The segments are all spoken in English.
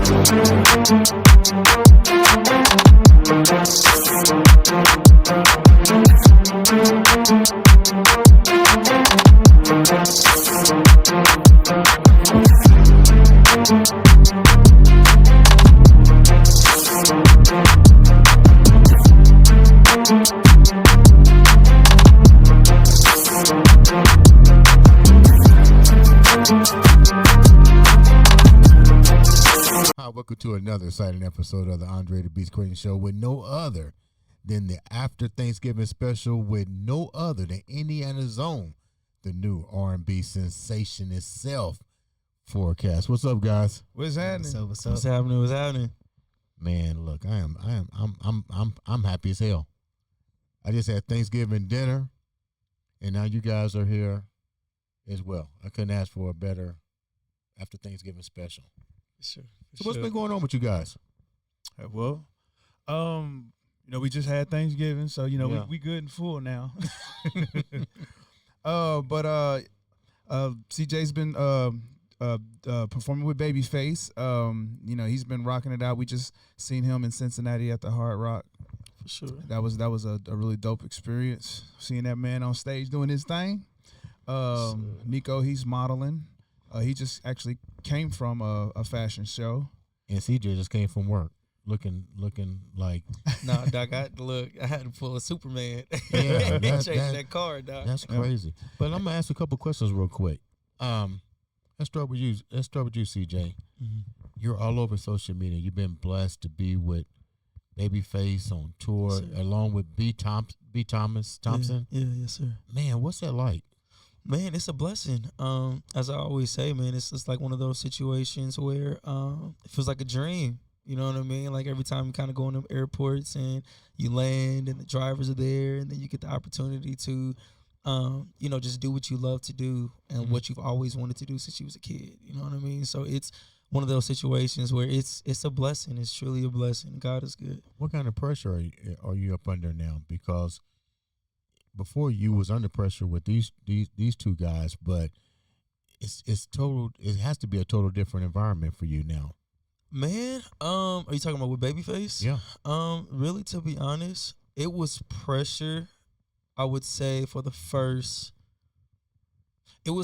Welcome to another exciting episode of the Andre The Beast Crayton Show with no other than the After Thanksgiving special with no other than Indiana's own, the new R&B sensation itself, 4CAST. What's up, guys? What's happening? What's happening? What's happening? Man, look, I'm happy as hell. I just had Thanksgiving dinner, and now you guys are here as well. I couldn't ask for a better After Thanksgiving special. Sure. So what's been going on with you guys? Well, we just had Thanksgiving, so we good and full now. But CJ's been performing with Babyface. He's been rocking it out. We just seen him in Cincinnati at the Hard Rock. For sure. That was a really dope experience. Seeing that man on stage doing his thing. NEKO, he's modeling. He just actually came from a fashion show. And CJ just came from work looking like... Nah, Doc, I had to pull a Superman. Yeah, change that card, Doc. That's crazy. But I'm going to ask a couple questions real quick. Let's start with you, CJ. Mm-hmm. You're all over social media. You've been blessed to be with Babyface on tour, along with B. Thompson. Yeah, yes, sir. Man, what's that like? Man, it's a blessing. As I always say, man, it's just like one of those situations where it feels like a dream. You know what I mean? Like every time you kind of go into airports and you land and the drivers are there, and then you get the opportunity to, just do what you love to do and what you've always wanted to do since you was a kid. You know what I mean? So it's one of those situations where it's a blessing. It's truly a blessing. God is good. What kind of pressure are you up under now? Because before you was under pressure with these two guys, but it's total. It has to be a total different environment for you now. Man, are you talking about with Babyface? Yeah. Really, to be honest, it was pressure. I would say for the first 2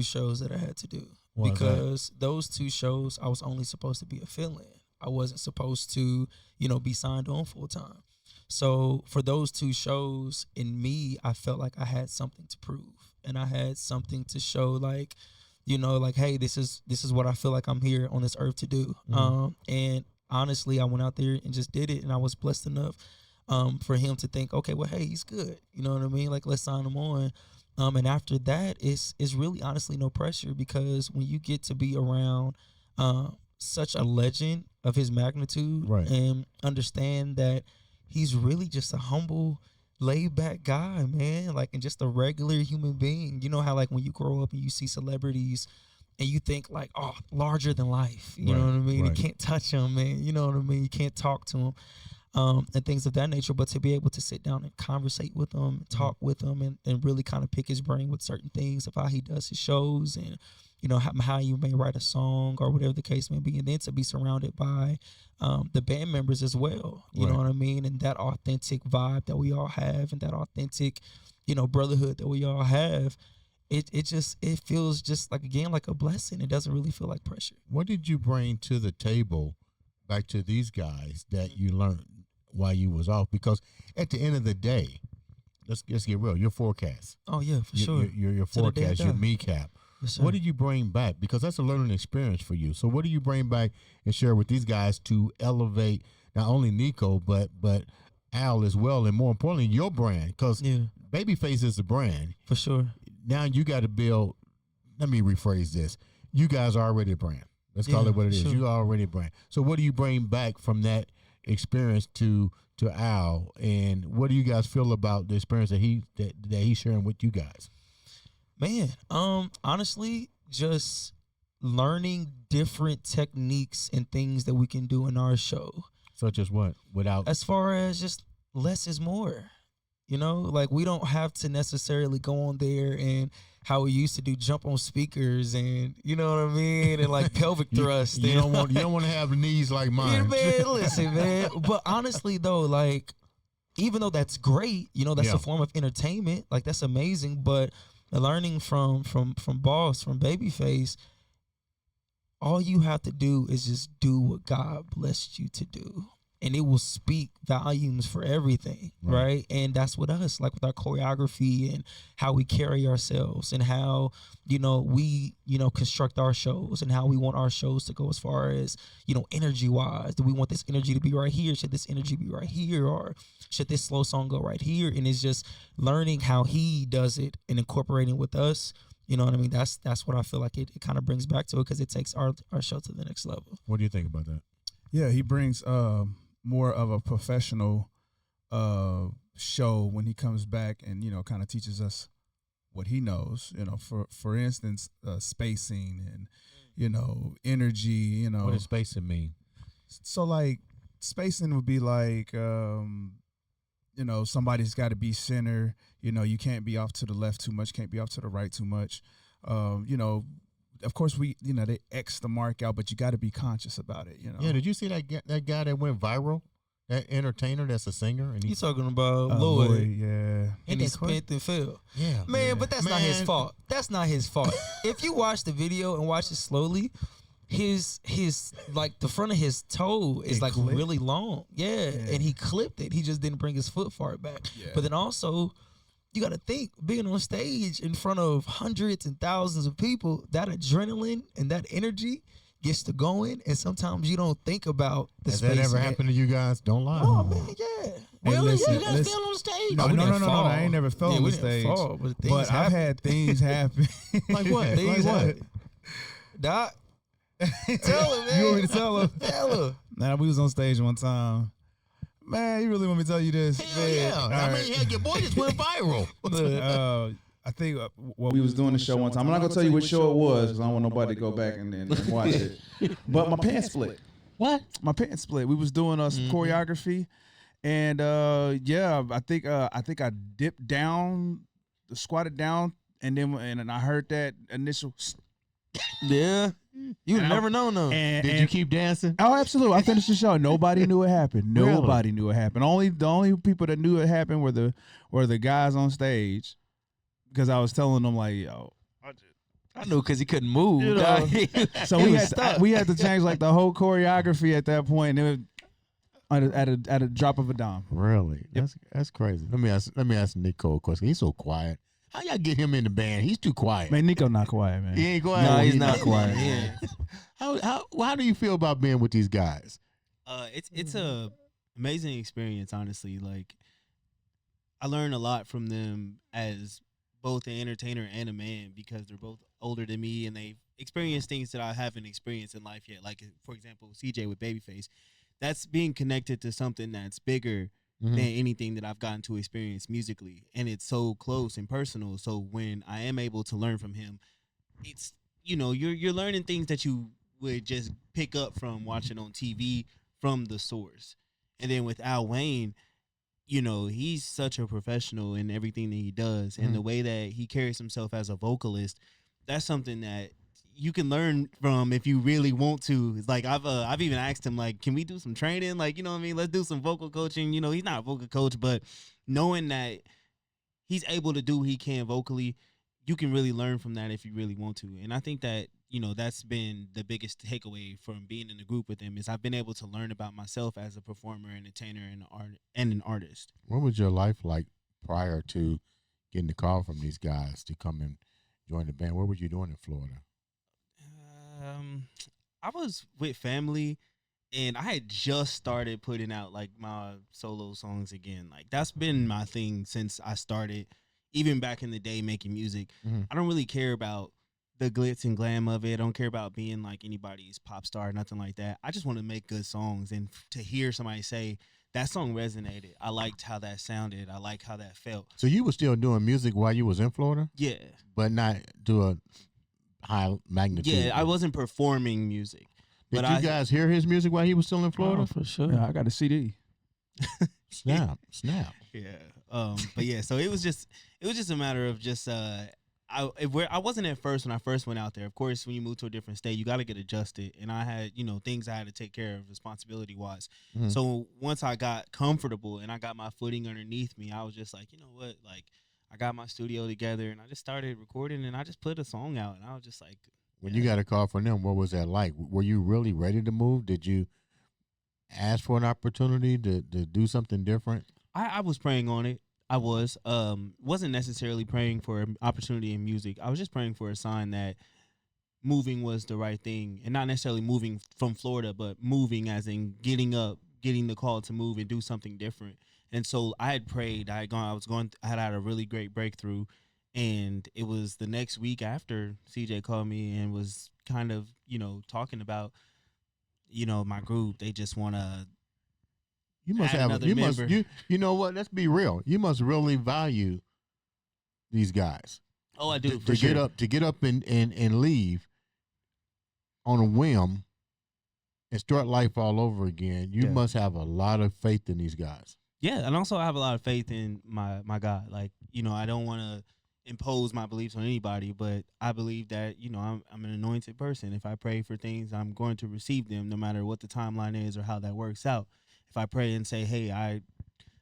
shows that I had to do. Because those 2 shows I was only supposed to be a fill-in. I wasn't supposed to, be signed on full time. So for those 2 shows, in me, I felt like I had something to prove, and I had something to show, like, hey, this is what I feel like I'm here on this earth to do. Mm-hmm. And honestly, I went out there and just did it, and I was blessed enough for him to think, okay, well, hey, he's good. You know what I mean? Like, let's sign him on. And after that, it's really honestly no pressure, because when you get to be around such a legend of his magnitude, right, and understand that he's really just a humble, laid-back guy, man, like, and just a regular human being. You know how, like, when you grow up and you see celebrities and you think, like, oh, larger than life, you know what I mean? Right. You can't touch him, man, you know what I mean? You can't talk to him, and things of that nature. But to be able to sit down and conversate with him, talk with him, and really kind of pick his brain with certain things of how he does his shows, and how you may write a song or whatever the case may be, and then to be surrounded by the band members as well, you know what I mean, and that authentic vibe that we all have, and that authentic, brotherhood that we all have, it feels just like, again, like a blessing. It doesn't really feel like pressure. What did you bring to the table back to these guys that you learned while you was off? Because at the end of the day, let's get real, you're 4CAST. Oh yeah, for sure. You're 4CAST, you're MECAP. Yes, what do you bring back? Because that's a learning experience for you. So what do you bring back and share with these guys to elevate not only NEKO, but Al as well, and more importantly, your brand? Because Babyface is the brand. For sure. Now you got to build, let me rephrase this. You guys are already a brand. Let's call it what it is. You are already a brand. So what do you bring back from that experience to Al, and what do you guys feel about the experience that he's sharing with you guys? Man, honestly, just learning different techniques and things that we can do in our show. Such as what? As far as just less is more. Like, we don't have to necessarily go on there and how we used to do jump on speakers and you know what I mean, and like pelvic thrust. You don't want to have knees like mine. Yeah, man, listen, man. But honestly, though, like, even though that's great, you know, that's a form of entertainment. Like, that's amazing. But learning from Boss, from Babyface, all you have to do is just do what God blessed you to do. And it will speak volumes for everything, right? And that's with us, like with our choreography and how we carry ourselves and how, you know, we, you know, construct our shows and how we want our shows to go as far as, you know, energy-wise. Do we want this energy to be right here? Should this energy be right here? Or should this slow song go right here? And it's just learning how he does it and incorporating with us. You know what I mean? That's what I feel like it kind of brings back to it because it takes our show to the next level. What do you think about that? Yeah, he brings more of a professional show when he comes back and, you know, kind of teaches us what he knows, you know, for instance, spacing and, you know, energy, you know. What does spacing mean? So like spacing would be like, you know, somebody's got to be center, you know, you can't be off to the left too much, can't be off to the right too much. You know, of course you know, they X the mark out, but you got to be conscious about it, you know. Yeah, did you see that guy that went viral? That entertainer that's a singer? And He's talking about Lloyd. Yeah. And he spent and fell. Yeah. Man, but that's not his fault. That's not his fault. If you watch the video and watch it slowly, his like the front of his toe is like really long. Yeah. And he clipped it. He just didn't bring his foot far back. Yeah. But then also, you got to think, being on stage in front of hundreds and thousands of people, that adrenaline and that energy gets to going, and sometimes you don't think about the space. Has that ever happened to you guys? Don't lie. Oh, man, yeah. Really? Listen, you guys fell on the stage? No, I ain't never fell on the stage. But I've had things happen. Like what? Things happen. Doc, tell him, man. You want me to tell him? Tell him. Nah, we was on stage one time. Man, you really want me to tell you this? Hell yeah. I mean, heck, your boy just went viral. I think we was doing the show one time. I'm not gonna tell you what show it was because I don't want nobody to go back and watch it. But my pants split. What? My pants split. We was doing some choreography, and yeah, I think I dipped down, squatted down, and then I heard that initial. Yeah. You would never known though. Did you keep dancing? Oh, absolutely. I finished the show. Nobody knew it happened. Nobody knew it happened. The only people that knew it happened were the guys on stage. Because I was telling them like, yo, I knew because he couldn't move. You know? So we had to change like the whole choreography at that point. And it at a drop of a dime. Really? That's crazy. Let me ask NEKO a question. He's so quiet. How y'all get him in the band? He's too quiet. Man, NEKO not quiet, man. He ain't quiet. No, he's not quiet. Yeah. How do you feel about being with these guys? It's a amazing experience, honestly. Like, I learned a lot from them as both an entertainer and a man because they're both older than me and they've experienced things that I haven't experienced in life yet. Like, for example, CJ with Babyface. That's being connected to something that's bigger than anything that I've gotten to experience musically. And it's so close and personal. So when I am able to learn from him, it's, you know, you're learning things that you would just pick up from watching on TV from the source. And then with Al Wayne, you know, he's such a professional in everything that he does. And the way that he carries himself as a vocalist, that's something that you can learn from if you really want to. It's like I've even asked him, like, can we do some training? Like, you know what I mean? Let's do some vocal coaching. You know, he's not a vocal coach, but knowing that he's able to do what he can vocally, you can really learn from that if you really want to. And I think that, you know, that's been the biggest takeaway from being in the group with him is I've been able to learn about myself as a performer, entertainer, and an artist. What was your life like prior to getting the call from these guys to come and join the band? What were you doing in Florida? I was with family, and I had just started putting out like my solo songs again. Like, that's been my thing since I started, even back in the day making music. I don't really care about the glitz and glam of it. I don't care about being like anybody's pop star or nothing like that. I just want to make good songs, and to hear somebody say that song resonated. I liked how that sounded. I like how that felt. So you were still doing music while you was in Florida? Yeah. But not to a high magnitude? Yeah, I wasn't performing music. Did you guys hear his music while he was still in Florida? Oh, for sure. Yeah, I got a CD. Snap. Yeah. But yeah, so it was just a matter of just I wasn't at first when I first went out there. Of course, when you move to a different state, you got to get adjusted. And I had, things I had to take care of responsibility wise. Mhm. So once I got comfortable and I got my footing underneath me, I was just like, you know what? Like, I got my studio together and I just started recording and I just put a song out. And I was just like, When you got a call from them, what was that like? Were you really ready to move? Did you ask for an opportunity to do something different? I was praying on it. I wasn't necessarily praying for an opportunity in music. I was just praying for a sign that moving was the right thing, and not necessarily moving from Florida, but moving as in getting up, getting the call to move and do something different. And so I had prayed. I had a really great breakthrough, and it was the next week after CJ called me and was kind of talking about my group. They just want to. You must add have another you member. must you know what? Let's be real. You must really value these guys. Oh, I do. To for sure. get up and leave on a whim and start life all over again. You Yeah. must have a lot of faith in these guys. Yeah, and also I have a lot of faith in my God. Like, I don't want to impose my beliefs on anybody, but I believe that, I'm an anointed person. If I pray for things, I'm going to receive them no matter what the timeline is or how that works out. If I pray and say, hey, I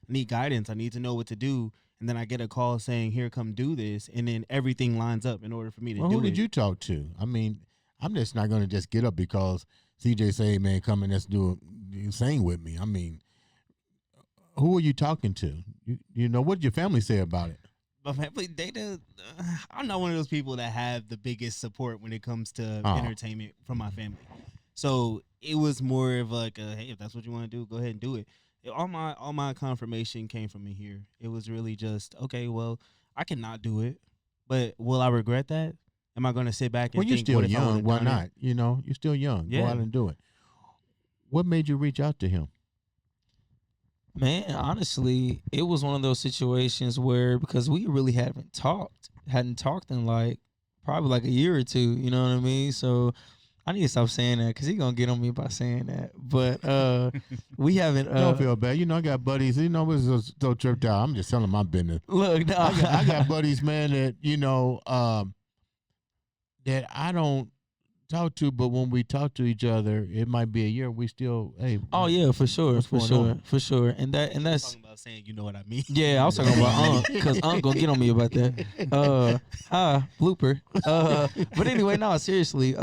need guidance, I need to know what to do, and then I get a call saying, here, come do this, and then everything lines up in order for me to Well, do who it. did you talk to? I mean, I'm just not going to just get up because CJ say, hey, man, come and let's sing with me. I mean, who are you talking to? What did your family say about it? My family, I'm not one of those people that have the biggest support when it comes to entertainment from my family. So it was more of like, hey, if that's what you want to do, go ahead and do it. All my confirmation came from me here. It was really just, okay, well, I cannot do it, but will I regret that? Am I going to sit back and Well, you're think, still what if I young. would've Why done it? not? You're still young. Go Yeah. out and do it. What made you reach out to him? Man, honestly, it was one of those situations where, because we really hadn't talked in like probably like a year or two, you know what I mean? So I need to stop saying that because he's gonna get on me by saying that. But we haven't. Don't feel bad. I got buddies. We're so tripped out. I'm just telling my business. Look, no, I got buddies, man, that that I don't talk to, but when we talk to each other, it might be a year. We still, hey. Oh yeah, for sure, what's for going sure, on? for sure, and that's talking about saying, you know what I mean? yeah. I was talking about Unc because Unc gonna get on me about that. Blooper. But anyway, no, seriously.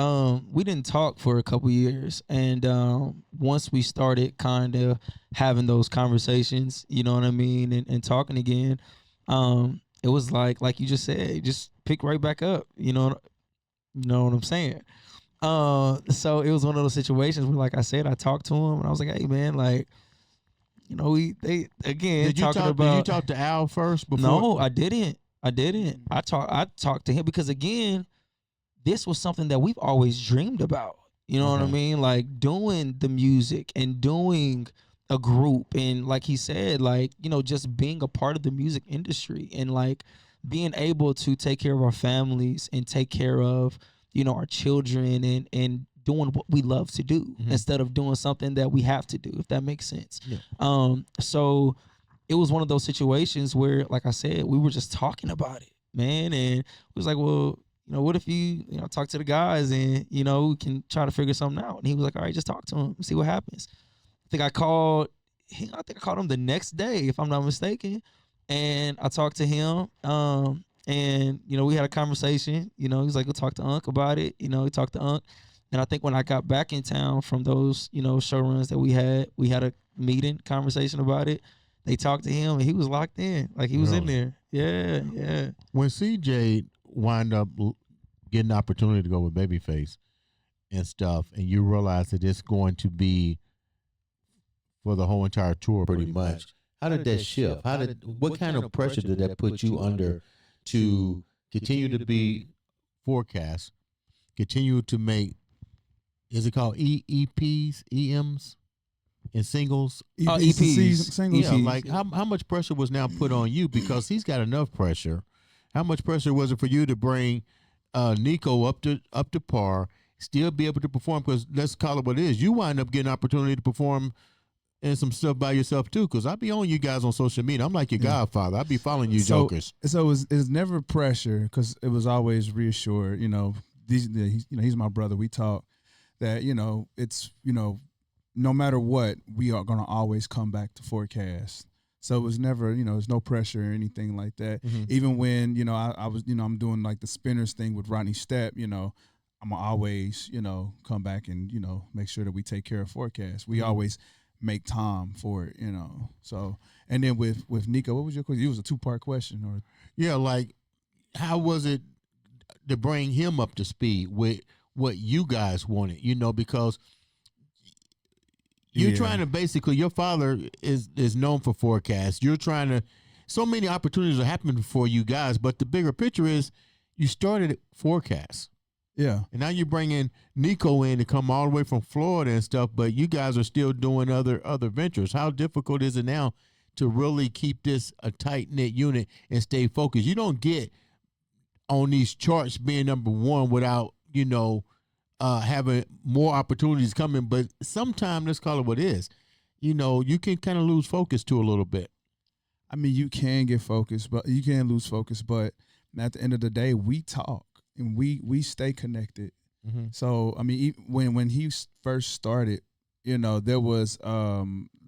We didn't talk for a couple years, and once we started kind of having those conversations, you know what I mean, and talking again, it was like you just said, just pick right back up. You know what I'm saying. So it was one of those situations where, like I said, I talked to him and I was like, "Hey, man, like, they again Did you talking talk? about." Did you talk to Al first before? No, I didn't. I talked to him because, again, this was something that we've always dreamed about. You know what I Okay. mean? Like doing the music and doing a group, and like he said, like, just being a part of the music industry and like being able to take care of our families and take care of our children and doing what we love to do instead of doing something that we have to do, if that makes sense. Yeah. So it was one of those situations where, like I said, we were just talking about it, man, and it was like, well, what if you talk to the guys and we can try to figure something out. And he was like, all right, just talk to him and see what happens. I think I called him the next day, if I'm not mistaken, and I talked to him. And we had a conversation. He was like, "We'll talk to Unc about it." He talked to Unc, and I think when I got back in town from those show runs that we had a meeting conversation about it. They talked to him, and he was locked in, like he was in there. Yeah. When CJ wind up getting the opportunity to go with Babyface and stuff, and you realize that it's going to be for the whole entire tour, pretty much. How did that shift? What kind of pressure did that put you under to continue to be 4CAST, continue to make, is it called EPs, EMs, and singles? EPs, singles. Yeah, like how much pressure was now put on you, because he's got enough pressure. How much pressure was it for you to bring NEKO up to par, still be able to perform? Because let's call it what it is. You wind up getting an opportunity to perform and some stuff by yourself too, because I be on you guys on social media. I'm like your godfather. I be following you jokers. So it's never pressure, because it was always reassured. He's my brother. We talk that it's no matter what, we are gonna always come back to 4CAST. So it was never, there's no pressure or anything like that. Even when, I was, I'm doing like the spinners thing with Rodney Stepp, I'm gonna always, come back and, make sure that we take care of 4CAST. We always make time for it, So, and then with NEKO, what was your question? It was a 2-part question, or yeah, like how was it to bring him up to speed with what you guys wanted? Because you're trying to basically, your father is known for 4CAST. You're trying to, so many opportunities are happening for you guys, but the bigger picture is you started at 4CAST. Yeah. And now you're bringing NEKO in to come all the way from Florida and stuff, but you guys are still doing other ventures. How difficult is it now to really keep this a tight-knit unit and stay focused? You don't get on these charts being number one without, having more opportunities coming. But sometimes, let's call it what it is, you can kind of lose focus too a little bit. I mean, you can get focused, but you can lose focus. But at the end of the day, we talk and we stay connected. So, I mean, when he first started, there was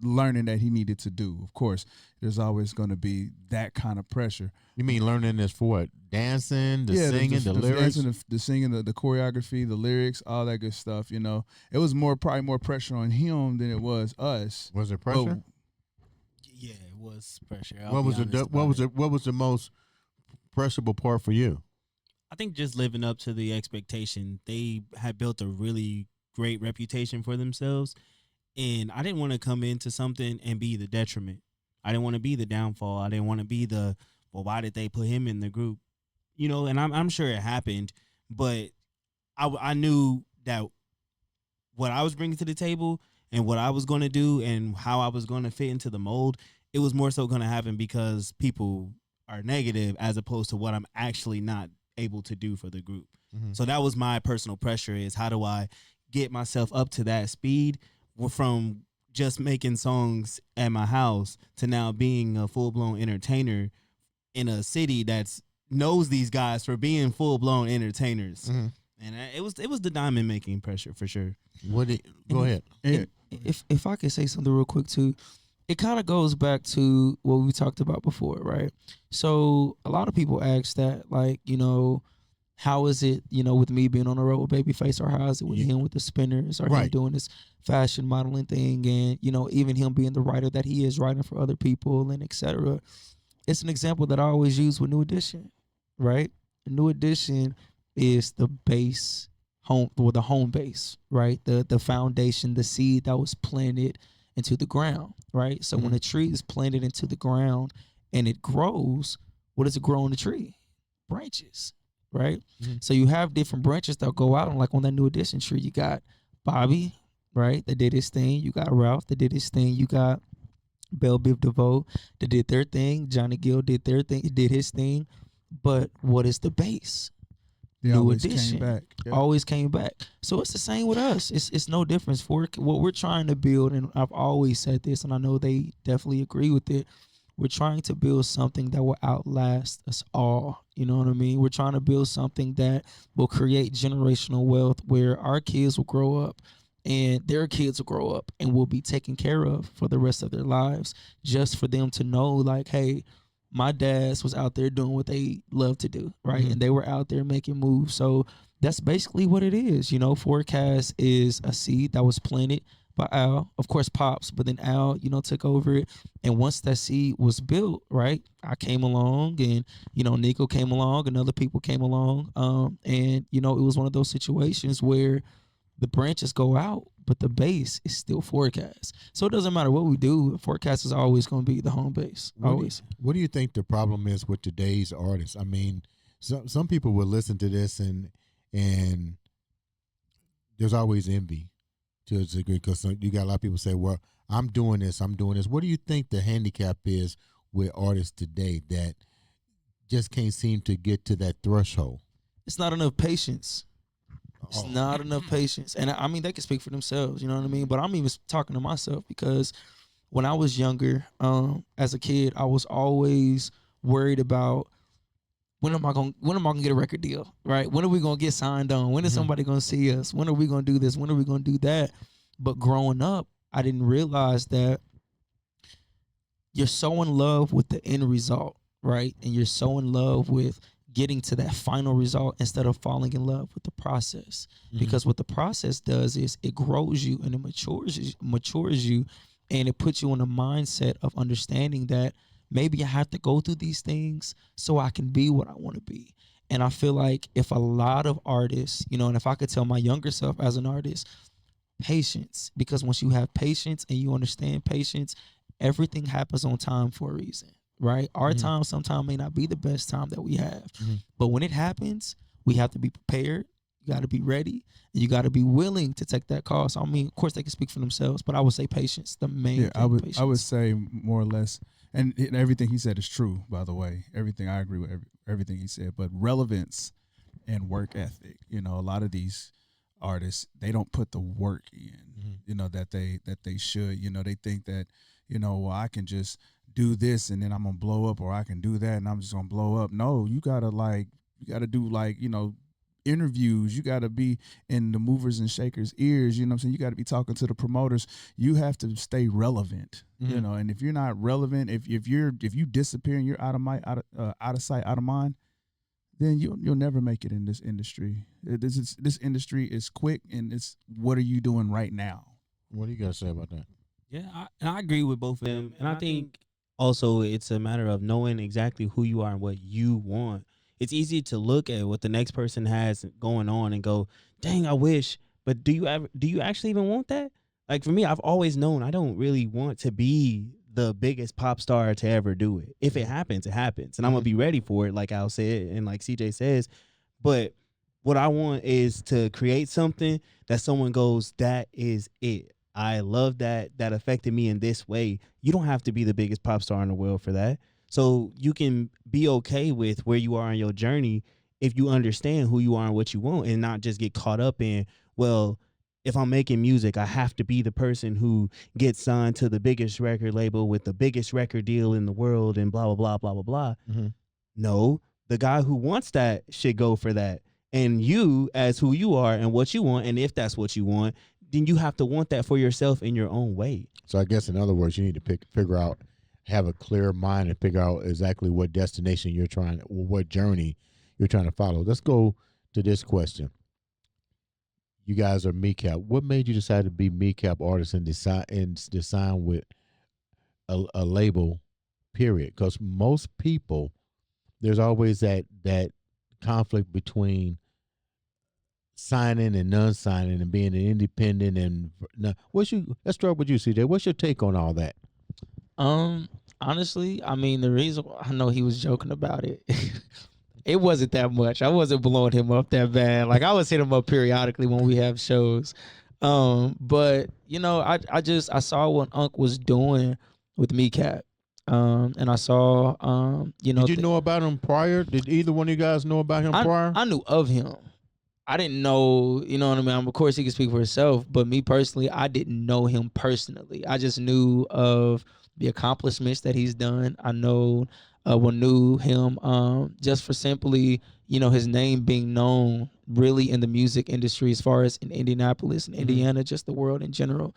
learning that he needed to do. Of course, there's always going to be that kind of pressure. You mean learning this for what? Dancing, singing, the lyrics? Dancing, the singing, the choreography, the lyrics, all that good stuff, It was probably more pressure on him than it was us. Was it pressure? Yeah, it was pressure. What was the most pressurable part for you? I think just living up to the expectation. They had built a really great reputation for themselves, and I didn't want to come into something and be the detriment. I didn't want to be the downfall. I didn't want to be why did they put him in the group? And I'm sure it happened, but I knew that what I was bringing to the table and what I was going to do and how I was going to fit into the mold, it was more so going to happen because people are negative as opposed to what I'm actually not able to do for the group. So that was my personal pressure, is how do I get myself up to that speed from just making songs at my house to now being a full-blown entertainer in a city that's knows these guys for being full-blown entertainers. And it was the diamond making pressure for sure. Go ahead. If I could say something real quick too, it kind of goes back to what we talked about before, right? So a lot of people ask that, like, how is it, with me being on the road with Babyface, or how is it with him with the spinners, or him doing this fashion modeling thing, and even him being the writer that he is, writing for other people and etc. It's an example that I always use with New Edition, right? New Edition is the base home, or the home base, right? The foundation, the seed that was planted into the ground, right? So when a tree is planted into the ground and it grows, what does it grow on the tree? Branches, right? So you have different branches that go out, and like on that New Edition tree, you got Bobby, right, that did his thing. You got Ralph that did his thing. You got Belle Biv DeVoe that did their thing. Johnny Gill did their thing, did his thing. But what is the base? They New always Edition. came back. Yeah. Always came back. So it's the same with us. It's no difference. For what we're trying to build, and I've always said this, and I know they definitely agree with it, we're trying to build something that will outlast us all. You know what I mean? We're trying to build something that will create generational wealth, where our kids will grow up and their kids will grow up and will be taken care of for the rest of their lives, just for them to know, like, hey, my dads was out there doing what they love to do, right? And they were out there making moves. So that's basically what it is. 4CAST is a seed that was planted by Al, of course, Pops, but then Al, took over it. And once that seed was built, right, I came along, and, NEKO came along, and other people came along. And, it was one of those situations where the branches go out, but the base is still 4CAST. So it doesn't matter what we do, 4CAST is always going to be the home base. Always. What do you think the problem is with today's artists? I mean, some people will listen to this and there's always envy to a degree, because you got a lot of people say, well, I'm doing this. What do you think the handicap is with artists today that just can't seem to get to that threshold? It's not enough patience. It's not enough patience. And I mean, they can speak for themselves, you know what I mean? But I'm even talking to myself, because when I was younger, as a kid, I was always worried about when am I gonna get a record deal, right? When are we gonna get signed on? When is somebody gonna see us? When are we gonna do this? When are we gonna do that? But growing up, I didn't realize that you're so in love with the end result, right? And you're so in love with getting to that final result instead of falling in love with the process. Because what the process does is it grows you and it matures you, and it puts you in a mindset of understanding that maybe I have to go through these things so I can be what I want to be. And I feel like if a lot of artists, and if I could tell my younger self as an artist, patience, because once you have patience and you understand patience, everything happens on time for a reason, right? Our time sometimes may not be the best time that we have, but when it happens, we have to be prepared. You got to be ready, and you got to be willing to take that call. So, I mean, of course, they can speak for themselves, but I would say patience, the main thing. I would say more or less, and everything he said is true, by the way. Everything, I agree with everything he said, but relevance and work ethic. A lot of these artists, they don't put the work in, that they should. They think that, well, I can just do this and then I'm gonna blow up, or I can do that and I'm just gonna blow up. No, you gotta do interviews. You gotta be in the movers and shakers' ears. You know what I'm saying? You gotta be talking to the promoters. You have to stay relevant. And if you're not relevant, if you disappear and you're out of sight, out of mind, then you'll never make it in this industry. This industry is quick, and it's what are you doing right now? What do you guys say about that? Yeah, I agree with both of them. And I think also it's a matter of knowing exactly who you are and what you want. It's easy to look at what the next person has going on and go, dang, I wish. But do you actually even want that? Like for me, I've always known I don't really want to be the biggest pop star to ever do it. If it happens, it happens. And I'm going to be ready for it, like Al said and like CJ says. But what I want is to create something that someone goes, that is it. I love that affected me in this way. You don't have to be the biggest pop star in the world for that. So you can be okay with where you are in your journey if you understand who you are and what you want, and not just get caught up in, well, if I'm making music, I have to be the person who gets signed to the biggest record label with the biggest record deal in the world and blah, blah, blah, blah, blah, blah. No, the guy who wants that should go for that. And you, as who you are and what you want, and if that's what you want, then you have to want that for yourself in your own way. So I guess in other words, you need to figure out, have a clear mind and figure out exactly what destination you're trying, or what journey you're trying to follow. Let's go to this question. You guys are MECAP. What made you decide to be MECAP artists and decide with a label, period? Because most people, there's always that conflict between signing and non-signing and being an independent. And let's start with you, CJ. What's your take on all that? Honestly, I mean, the reason I know he was joking about it, it wasn't that much. I wasn't blowing him up that bad. Like I was hitting him up periodically when we have shows. But I saw what Unc was doing with MECAP. And I saw, Did you know about him prior? Did either one of you guys know about him prior? I knew of him. I didn't know, you know what I mean? Of course, he can speak for himself, but me personally, I didn't know him personally. I just knew of the accomplishments that he's done. I knew him just for simply, his name being known really in the music industry as far as in Indianapolis and Indiana, just the world in general.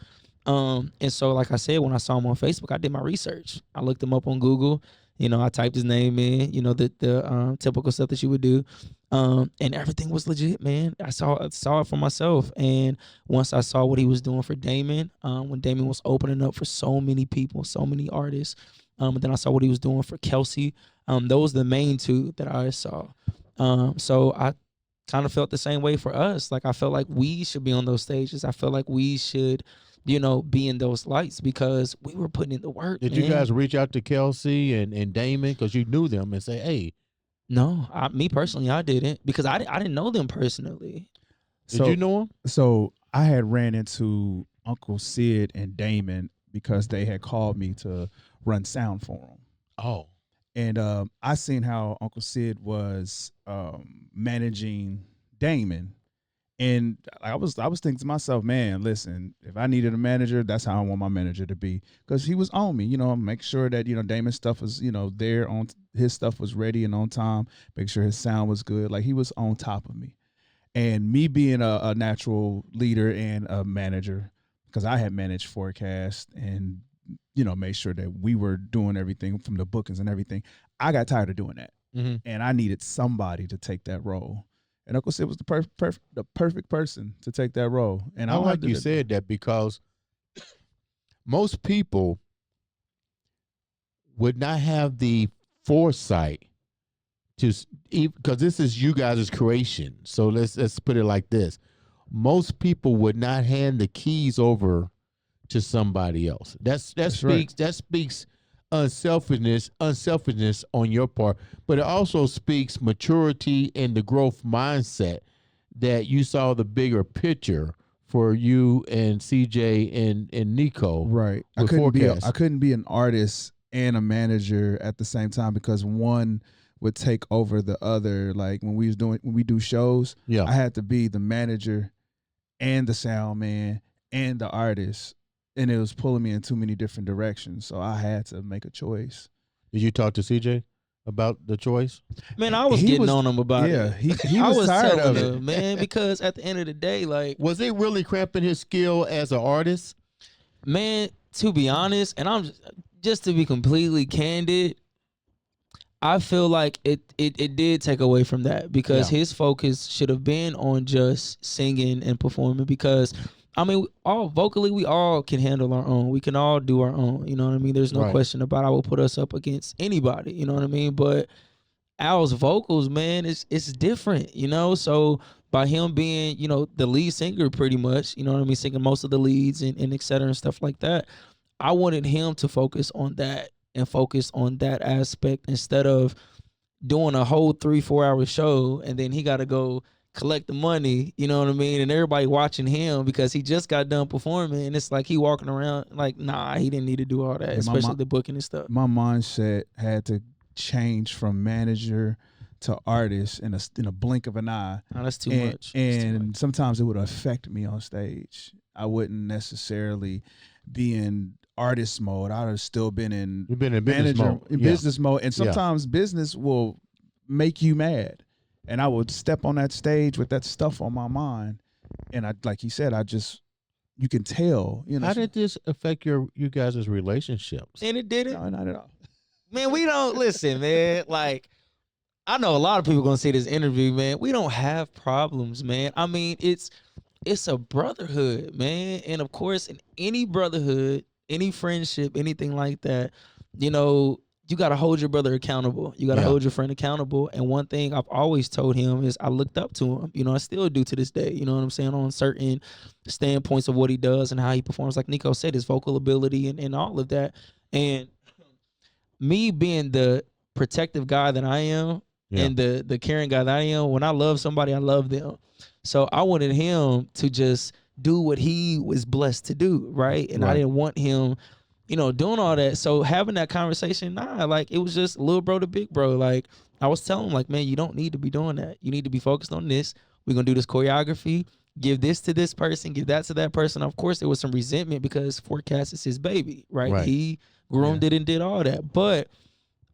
And so, like I said, when I saw him on Facebook, I did my research. I looked him up on Google. I typed his name in, the typical stuff that you would do. And everything was legit, man. I saw it for myself. And once I saw what he was doing for Damon, when Damon was opening up for so many people, so many artists, and then I saw what he was doing for Kelsey. Those are the main two that I saw. So I kind of felt the same way for us. Like I felt like we should be on those stages. I felt like we should, be in those lights because we were putting in the work. Did you guys reach out to Kelsey and Damon because you knew them and say, hey? No, me personally, I didn't because I didn't know them personally. Did you know them? So I had ran into Uncle Sid and Damon because they had called me to run sound for them. Oh. And I seen how Uncle Sid was managing Damon. And I was thinking to myself, man, listen, if I needed a manager, that's how I want my manager to be, because he was on me, make sure that Damon's stuff was there, on his stuff was ready and on time, make sure his sound was good, like he was on top of me. And me being a natural leader and a manager, because I had managed 4CAST and made sure that we were doing everything from the bookings and everything, I got tired of doing that, and I needed somebody to take that role. And Uncle Sid was the perfect person to take that role. And I like you said that, because most people would not have the foresight to, because this is you guys' creation. So let's put it like this: most people would not hand the keys over to somebody else. That speaks unselfishness on your part, but it also speaks maturity and the growth mindset that you saw the bigger picture for you and CJ and NEKO. Right. I couldn't be an artist and a manager at the same time, because one would take over the other. Like when we do shows, I had to be the manager and the sound man and the artist. And it was pulling me in too many different directions, so I had to make a choice. Did you talk to CJ about the choice? Man, I was getting on him about it. Yeah, he was tired of it, man, because at the end of the day, like, was it really cramping his skill as an artist? Man, to be honest, and I'm just to be completely candid, I feel like it did take away from that, because his focus should have been on just singing and performing, because I mean, all vocally, we all can handle our own. We can all do our own. You know what I mean? There's no question about it. I will put us up against anybody. You know what I mean? But Al's vocals, man, it's different. So by him being, the lead singer pretty much, you know what I mean, singing most of the leads and et cetera and stuff like that, I wanted him to focus on that and focus on that aspect, instead of doing a whole 3-4 hour show and then he got to go collect the money, you know what I mean? And everybody watching him because he just got done performing, and it's like he walking around like, nah, he didn't need to do all that, especially the booking and stuff. My mindset had to change from manager to artist in a blink of an eye. Oh, that's too much. And sometimes it would affect me on stage. I wouldn't necessarily be in artist mode. I'd have still been in business mode. And sometimes business will make you mad. And I would step on that stage with that stuff on my mind, and like he said, you can tell. How did this affect you guys' relationships? And it didn't. No, not at all. Man, we don't listen, man. Like, I know a lot of people gonna see this interview, man. We don't have problems, man. I mean, it's a brotherhood, man, and of course, in any brotherhood, any friendship, anything like that, you got to hold your brother accountable. You got to hold your friend accountable. And one thing I've always told him is I looked up to him. I still do to this day. You know what I'm saying? On certain standpoints of what he does and how he performs. Like NEKO said, his vocal ability and all of that. And me being the protective guy that I am and the caring guy that I am, when I love somebody, I love them. So I wanted him to just do what he was blessed to do, right? And I didn't want him doing all that. So having that conversation, like, it was just little bro to big bro. Like, I was telling him, like, man, you don't need to be doing that. You need to be focused on this. We're going to do this choreography, give this to this person, give that to that person. Of course, there was some resentment because 4CAST is his baby, right? He groomed it and did all that. But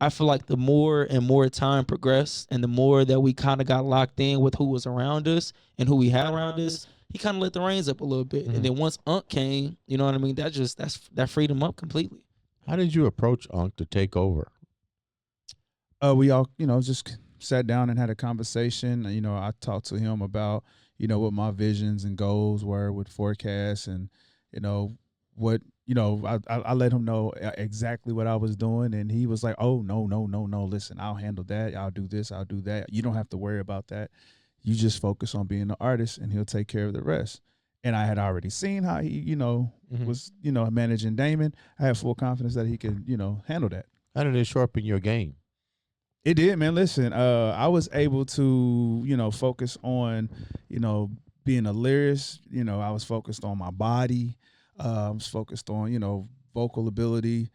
I feel like the more and more time progressed and the more that we kind of got locked in with who was around us and who we had around us, he kind of let the reins up a little bit. And then once Unc came, you know what I mean? That freed him up completely. How did you approach Unc to take over? We all, just sat down and had a conversation. I talked to him about, what my visions and goals were with 4CAST, and, what, I let him know exactly what I was doing. And he was like, oh, no, listen, I'll handle that. I'll do this. I'll do that. You don't have to worry about that. You just focus on being an artist, and he'll take care of the rest. And I had already seen how he, was, managing Damon. I had full confidence that he could, handle that. How did it sharpen your game? It did, man. Listen, I was able to, focus on, being a lyricist. I was focused on my body. I was focused on, vocal ability.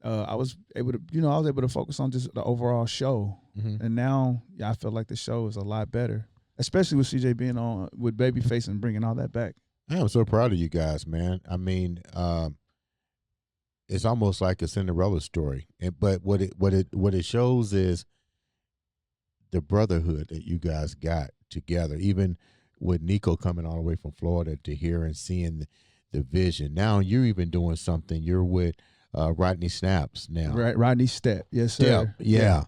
I was able to focus on just the overall show. And now, I feel like the show is a lot better. especially with CJ being on with Babyface and bringing all that back. I'm so proud of you guys, man. I mean, it's almost like a Cinderella story, but what it shows is the brotherhood that you guys got together. Even with NEKO coming all the way from Florida to here and seeing the vision. Now you're even doing something. You're with Rodney Snaps now. Right, Rodney Step, yes sir. Step. Yeah.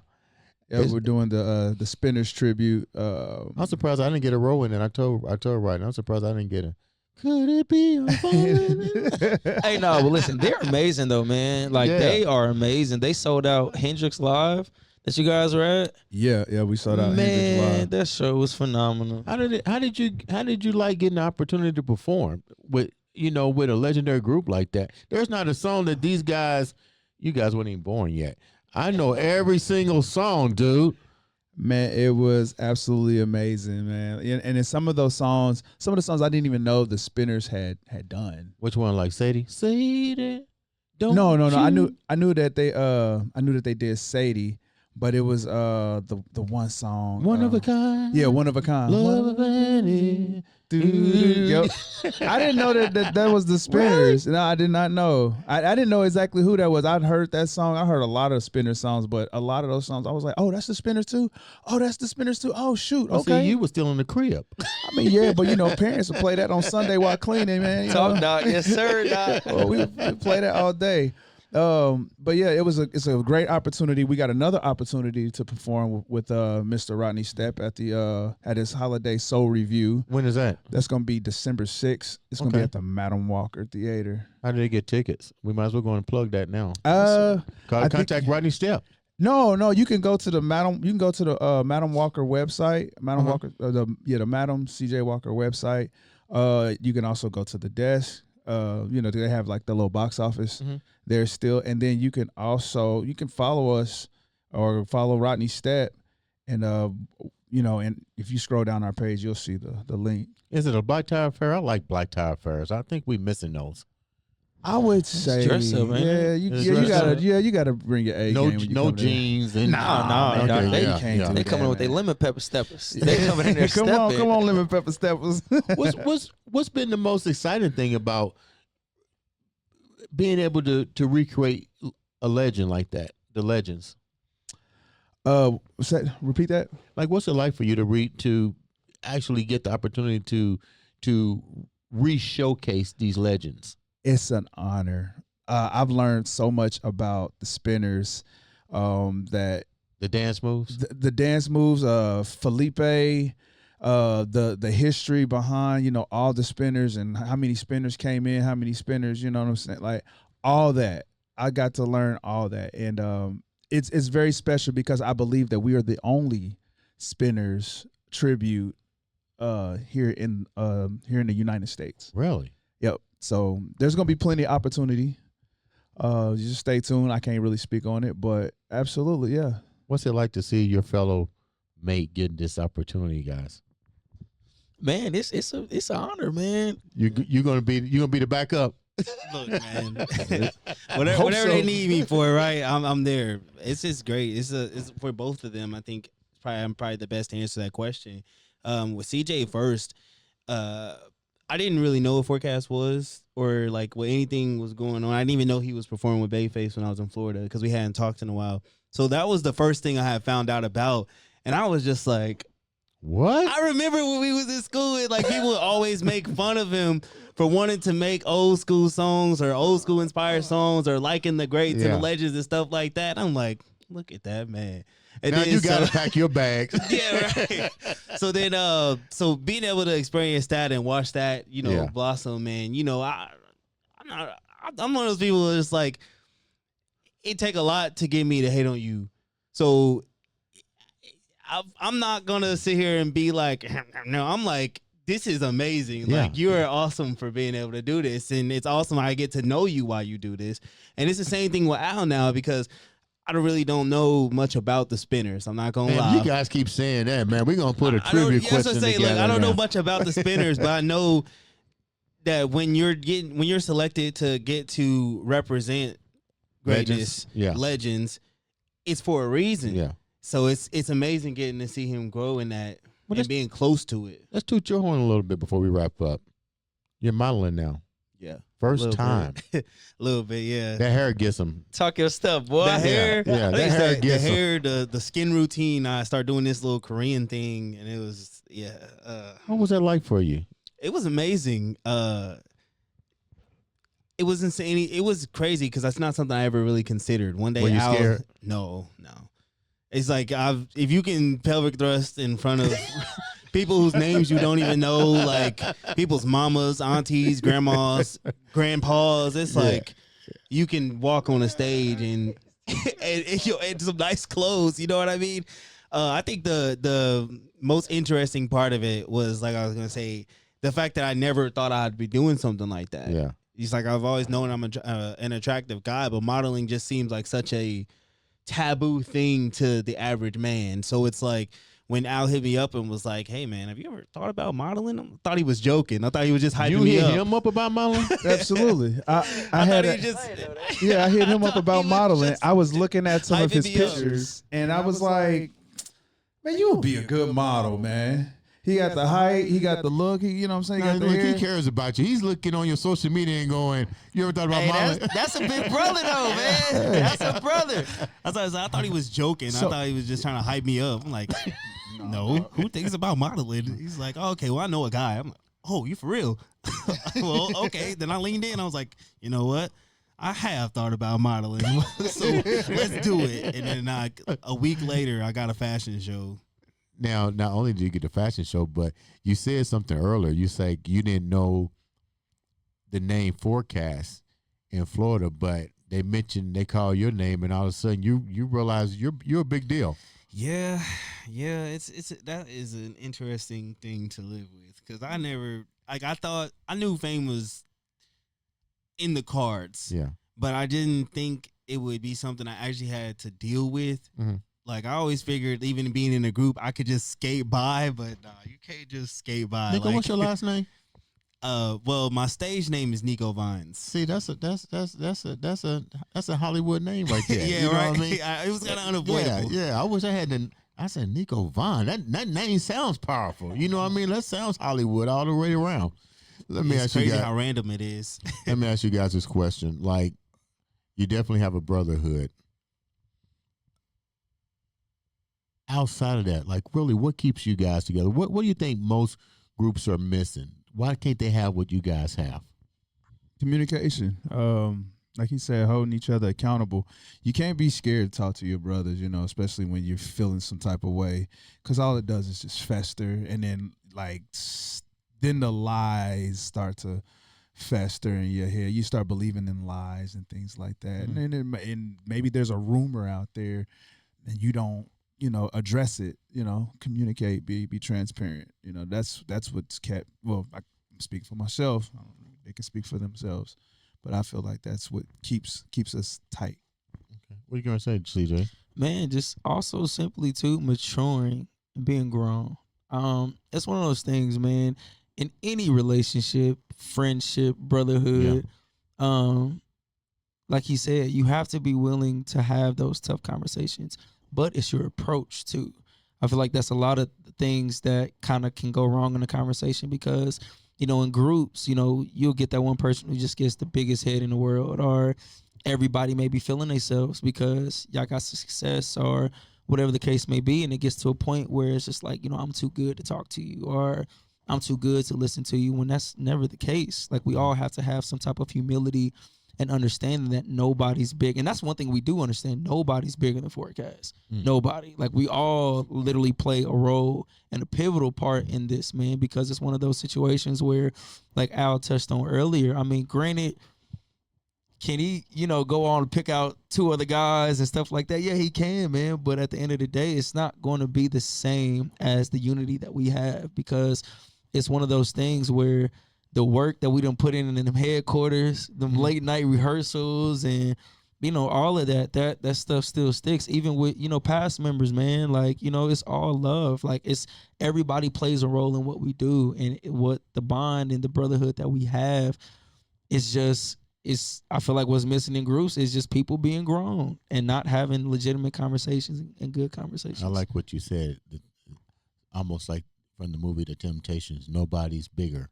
Yeah, we're doing the Spinners tribute. I'm surprised I didn't get a role in it. I told Rodney, I'm surprised I didn't get a. Could it be? Hey, no, but listen, they're amazing though, man. Like they are amazing. They sold out Hendrix Live that you guys were at. Yeah, we sold out Hendrix Man, Live. that show was phenomenal. How did you like getting the opportunity to perform with a legendary group like that? There's not a song that you guys weren't even born yet. I know every single song, dude. Man, it was absolutely amazing, man. And in some of the songs I didn't even know the Spinners had done. Which one, like Sadie? Sadie, don't No. you? I knew that they did Sadie, but it was the one song. One of a kind. Yeah, One of a Kind. Love of Annie. Yep. I didn't know that was the Spinners. Really? No, I did not know. I didn't know exactly who that was. I'd heard that song. I heard a lot of Spinner songs, but a lot of those songs I was like, oh, that's the Spinners too? Oh, that's the Spinners too? Oh, shoot. Okay. See, you was still in the crib. I mean, yeah, but parents would play that on Sunday while cleaning, man. Talk, Doc. Yes, sir, Doc. Well, we play that all day. But yeah, it's a great opportunity. We got another opportunity to perform with Mr. Rodney Step at his holiday soul review. When is that? That's gonna be December 6th. It's gonna be at the Madam Walker Theater. How do they get tickets? We might as well go and plug that now. Contact Rodney Step. No, you can go to the Madam. You can go to the Madam Walker website. Madam Walker, the Madam CJ Walker website. You can also go to the desk. They have like the little box office there still, and then you can follow us or follow Rodney Step, and and if you scroll down our page, you'll see the link. Is it a black tie affair? I like black tie affairs. I think we're missing those. I would say, dress up, man. You gotta bring your A game. No jeans and no. They coming with their lemon pepper steppers. They coming in there come on, lemon pepper steppers. What's been the most exciting thing about being able to recreate a legend like that? The legends. Repeat that. Like, what's it like for you to actually get the opportunity to re-showcase these legends? It's an honor. I've learned so much about the Spinners. That the dance moves, the dance moves. Felipe, the history behind all the Spinners and how many Spinners came in, how many Spinners. You know what I'm saying? Like all that. I got to learn all that, and it's very special because I believe that we are the only Spinners tribute here in the United States. Really? Yep. So there's gonna be plenty of opportunity. Just stay tuned. I can't really speak on it, but absolutely, yeah. What's it like to see your fellow mate getting this opportunity, guys? Man, it's an honor, man. You're gonna be the backup. Look, man. whatever they need me for, right? I'm there. It's just great. It's for both of them. I think I'm probably the best to answer that question. With CJ first, I didn't really know what 4CAST was or like what anything was going on. I didn't even know he was performing with Babyface when I was in Florida because we hadn't talked in a while. So that was the first thing I had found out about, and I was just like, "What?" I remember when we was in school, like people would always make fun of him for wanting to make old school songs or old school inspired songs or liking the greats and the legends and stuff like that. I'm like, look at that man. And now you gotta pack your bags. Yeah, right. So then, so being able to experience that and watch that, blossom, man. I'm one of those people that's like, it take a lot to get me to hate on you. So I'm not gonna sit here and be like, no. I'm like, this is amazing. Yeah. Like, you are awesome for being able to do this, and it's awesome I get to know you while you do this. And it's the same thing with Al now because I really don't know much about the Spinners. I'm not gonna lie. You guys keep saying that, man. We're gonna put a trivia question together. Like, I don't know much about the Spinners, but I know that when you're selected to get to represent greatness, legends, it's for a reason. Yeah. So it's amazing getting to see him grow in that and being close to it. Let's toot your horn a little bit before we wrap up. You're modeling now. Yeah. First time. A little bit, yeah. That hair gets them. Talk your stuff, boy. The hair, yeah, that hair gets the hair, the skin routine. I started doing this little Korean thing, and it was, What was that like for you? It was amazing. It was insane. It was crazy because that's not something I ever really considered. One day, were you scared? No. It's like if you can pelvic thrust in front of people whose names you don't even know, like people's mamas, aunties, grandmas, grandpas. It's like you can walk on a stage and some nice clothes. You know what I mean? I think the most interesting part of it was, like I was gonna say, the fact that I never thought I'd be doing something like that. Yeah. It's like I've always known I'm an attractive guy, but modeling just seems like such a taboo thing to the average man. So it's like when Al hit me up and was like, "Hey man, have you ever thought about modeling?" I thought he was joking. I thought he was just hyping me up. You hit him up about modeling? Absolutely. I hit him up about modeling. I was looking at some of his pictures, and I was like, "Man, you would be a good model, man." He got the height, he got the look, you know what I'm saying? He got the hair. He cares about you. He's looking on your social media and going, "You ever thought about modeling?" That's a big brother, though, man. That's a brother. I thought he was joking. I thought he was just trying to hype me up. I'm like, no, who thinks about modeling? He's like, oh, okay, well, I know a guy. I'm like, oh, you for real? Well, okay. Then I leaned in. I was like, you know what? I have thought about modeling, so let's do it. And then a week later, I got a fashion show. Now, not only did you get the fashion show, but you said something earlier. You said you didn't know the name 4CAST in Florida, but they call your name, and all of a sudden you realize you're a big deal. Yeah, that is an interesting thing to live with, because I knew fame was in the cards. Yeah, but I didn't think it would be something I actually had to deal with. Mm-hmm. Like, I always figured, even being in a group, I could just skate by, but nah, you can't just skate by. Nico, what's your last name? Well, my stage name is NEKO VYNEZ. See, that's a Hollywood name right there. Yeah, you know right. What I mean? It was kind of unavoidable. Yeah. I wish I had I said NEKO VYNEZ. That name sounds powerful. You know what I mean? That sounds Hollywood all the way around. It's crazy how random it is. Let me ask you guys this question. Like, you definitely have a brotherhood. Outside of that, like, really, what keeps you guys together? What do you think most groups are missing? Why can't they have what you guys have? Communication. Like he said, holding each other accountable. You can't be scared to talk to your brothers, you know, especially when you're feeling some type of way, because all it does is just fester, and then then the lies start to fester in your head. You start believing in lies and things like that, Mm-hmm. and maybe there's a rumor out there, and you don't, address it, communicate, be transparent. That's what's kept, well, I speak for myself. They can speak for themselves, but I feel like that's what keeps us tight. Okay. What are you going to say, CJ? Man, just also simply too maturing and being grown. It's one of those things, man, in any relationship, friendship, brotherhood, like he said, you have to be willing to have those tough conversations. But it's your approach too. I feel like that's a lot of things that kind of can go wrong in a conversation, because, in groups, you'll get that one person who just gets the biggest head in the world, or everybody may be feeling themselves because y'all got success or whatever the case may be. And it gets to a point where it's just like, I'm too good to talk to you, or I'm too good to listen to you, when that's never the case. Like, we all have to have some type of humility and understanding that nobody's big. And that's one thing we do understand. Nobody's bigger than 4CAST. Nobody. Like, we all literally play a role and a pivotal part in this, man, because it's one of those situations where, like Al touched on earlier, I mean, granted, can he, go on and pick out two other guys and stuff like that? Yeah, he can, man. But at the end of the day, it's not going to be the same as the unity that we have, because it's one of those things where the work that we done put in them headquarters, them late night rehearsals, and all of that stuff still sticks. Even with past members, man. Like, it's all love. Like, it's everybody plays a role in what we do, and what the bond and the brotherhood that we have is just. I feel like what's missing in groups is just people being grown and not having legitimate conversations and good conversations. I like what you said. Almost like from the movie The Temptations, Nobody's Bigger.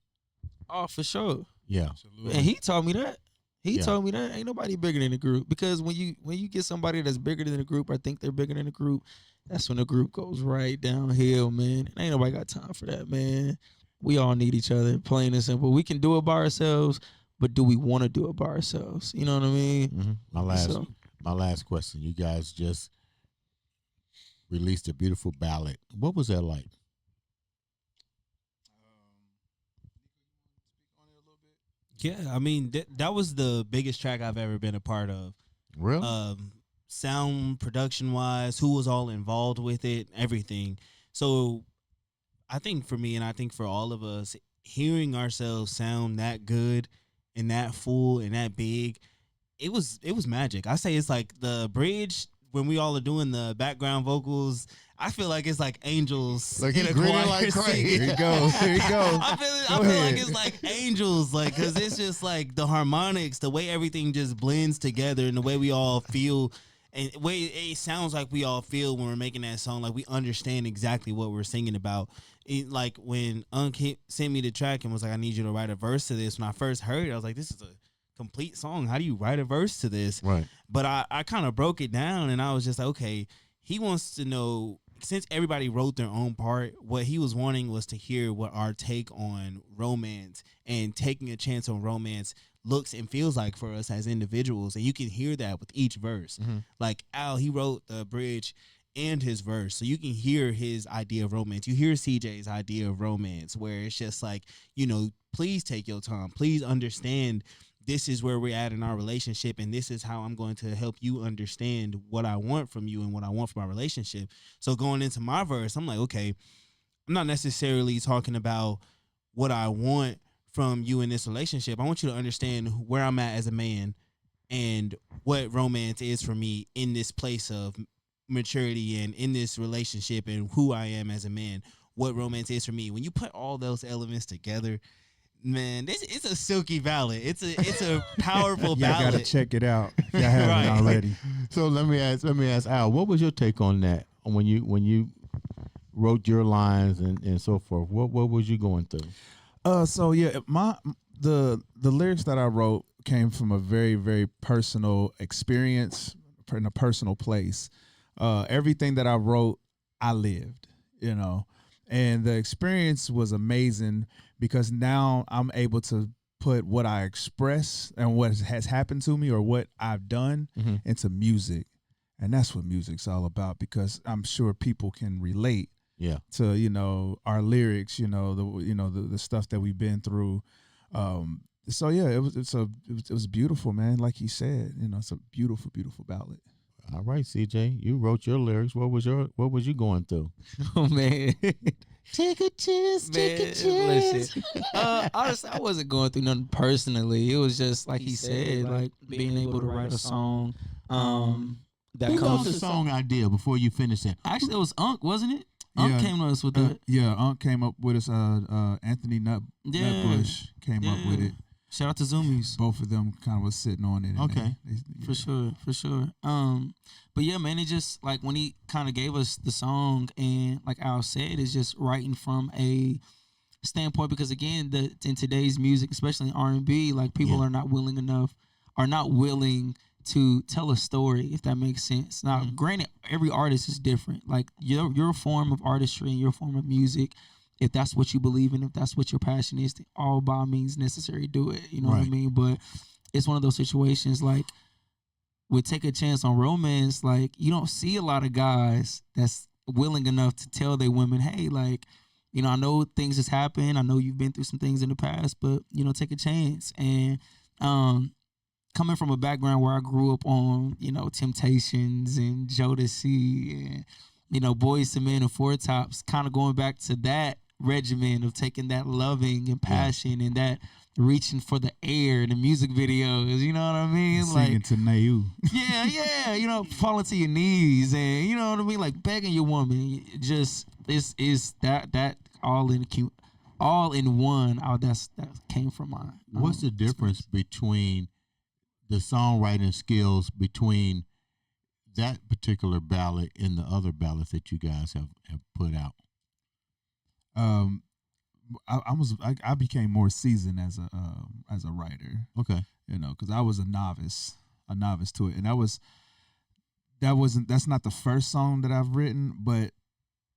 Oh, for sure. Yeah. Absolutely. And he told me that. He Yeah. told me that ain't nobody bigger than the group, because when you get somebody that's bigger than the group or think they're bigger than the group, that's when the group goes right downhill, man. And ain't nobody got time for that, man. We all need each other, plain and simple. We can do it by ourselves, but do we want to do it by ourselves? You know what I mean? Mm-hmm. My last question. You guys just released a beautiful ballad. What was that like? Yeah, I mean that was the biggest track I've ever been a part of. Really? Sound production wise, who was all involved with it, everything. So I think for me, and I think for all of us, hearing ourselves sound that good and that full and that big, it was magic. I say it's like the bridge when we all are doing the background vocals. I feel like it's like angels Like in he a grinning choir like crazy. singing. Here you go. Here you go. I feel like it's like angels, like, because it's just like the harmonics, the way everything just blends together, and the way we all feel, and the way it sounds like we all feel when we're making that song, like we understand exactly what we're singing about. Like when sent me the track and was like, I need you to write a verse to this. When I first heard it, I was like, this is a complete song. How do you write a verse to this? Right. But I kind of broke it down, and I was just like, okay, he wants to know, since everybody wrote their own part, what he was wanting was to hear what our take on romance and taking a chance on romance looks and feels like for us as individuals. And you can hear that with each verse. Mm-hmm. Like Al, he wrote the bridge and his verse, so you can hear his idea of romance. You hear CJ's idea of romance, where it's just like, please take your time. Please understand this is where we're at in our relationship, and this is how I'm going to help you understand what I want from you and what I want from our relationship. So going into my verse, I'm like, okay, I'm not necessarily talking about what I want from you in this relationship. I want you to understand where I'm at as a man and what romance is for me in this place of maturity and in this relationship, and who I am as a man, what romance is for me. When you put all those elements together, man, it's a silky ballad. It's a powerful ballad. Y'all gotta check it out. Y'all haven't Right. already. So let me ask Al, what was your take on that when you wrote your lines and so forth? What was you going through? So yeah, the lyrics that I wrote came from a very, very personal experience in a personal place. Everything that I wrote, I lived, and the experience was amazing because now I'm able to put what I express and what has happened to me or what I've done into music. And that's what music's all about, because I'm sure people can relate to, our lyrics, the stuff that we've been through. So yeah, it was beautiful, man. Like he said, it's a beautiful, beautiful ballad. All right, CJ, you wrote your lyrics. What was you going through? Oh man. Take a chance, take a chance. Listen, honestly, I wasn't going through nothing personally. It was just like he said, like being able to write a song. That Who comes was the song idea before you finish it? Actually, it was Unc, wasn't it? Unc came to us with that. Yeah, Unc came up with us. Anthony Nutbush came up with it. Shout out to Zoomies. Both of them kind of was sitting on it. Okay. For sure. But yeah, man, it just like when he kind of gave us the song, and like Al said, it's just writing from a standpoint, because again, in today's music, especially in R&B, like people are not willing to tell a story, if that makes sense. Now, granted, every artist is different. Like your form of artistry and your form of music, if that's what you believe in, if that's what your passion is, all by means necessary, do it. You know what I mean? But it's one of those situations like with Take a Chance on Romance, like you don't see a lot of guys that's willing enough to tell their women, hey, like, I know things has happened. I know you've been through some things in the past, but, take a chance. And coming from a background where I grew up on, Temptations and Jodeci and, Boys to Men and Four Tops, kind of going back to that regimen of taking that loving and passion and that reaching for the air in the music videos, you know what I mean? Singing like to Nayu. Yeah, falling to your knees and, you know what I mean? Like begging your woman. Just, is that all in one. That came from my What's the difference between the songwriting skills between that particular ballad and the other ballads that you guys have put out? I became more seasoned as a writer. Okay. You know, because I was a novice to it, and that's not the first song that I've written, but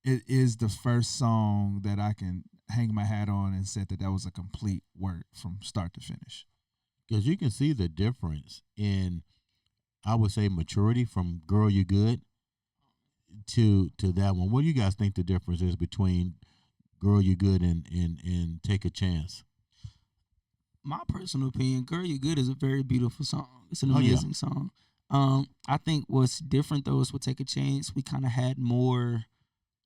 it is the first song that I can hang my hat on and said that was a complete work from start to finish. Because you can see the difference in, I would say, maturity from "Girl You Good" to that one. What do you guys think the difference is between "Girl You Good" and "Take a Chance"? My personal opinion, "Girl You Good" is a very beautiful song. It's an amazing song. I think what's different though is with "Take a Chance," we kind of had more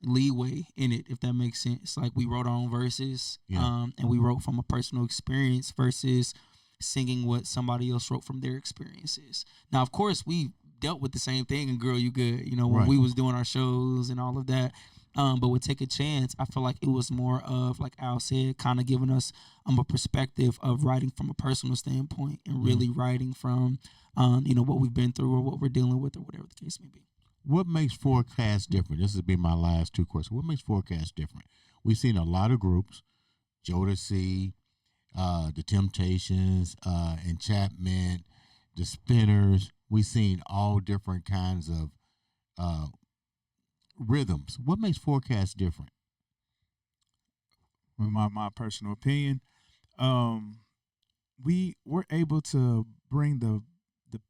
leeway in it, if that makes sense. Like we wrote our own verses, and we wrote from a personal experience versus singing what somebody else wrote from their experiences. Now, of course, we dealt with the same thing in "Girl You Good," you know, when we was doing our shows and all of that. But with "Take a Chance," I feel like it was more of, like Al said, kind of giving us a perspective of writing from a personal standpoint and really writing from, what we've been through or what we're dealing with or whatever the case may be. What makes 4CAST different? This will be my last two questions. What makes 4CAST different? We've seen a lot of groups, Jodeci, the Temptations, Enchantment, the Spinners. We've seen all different kinds of rhythms. What makes 4CAST different? My personal opinion, we were able to bring the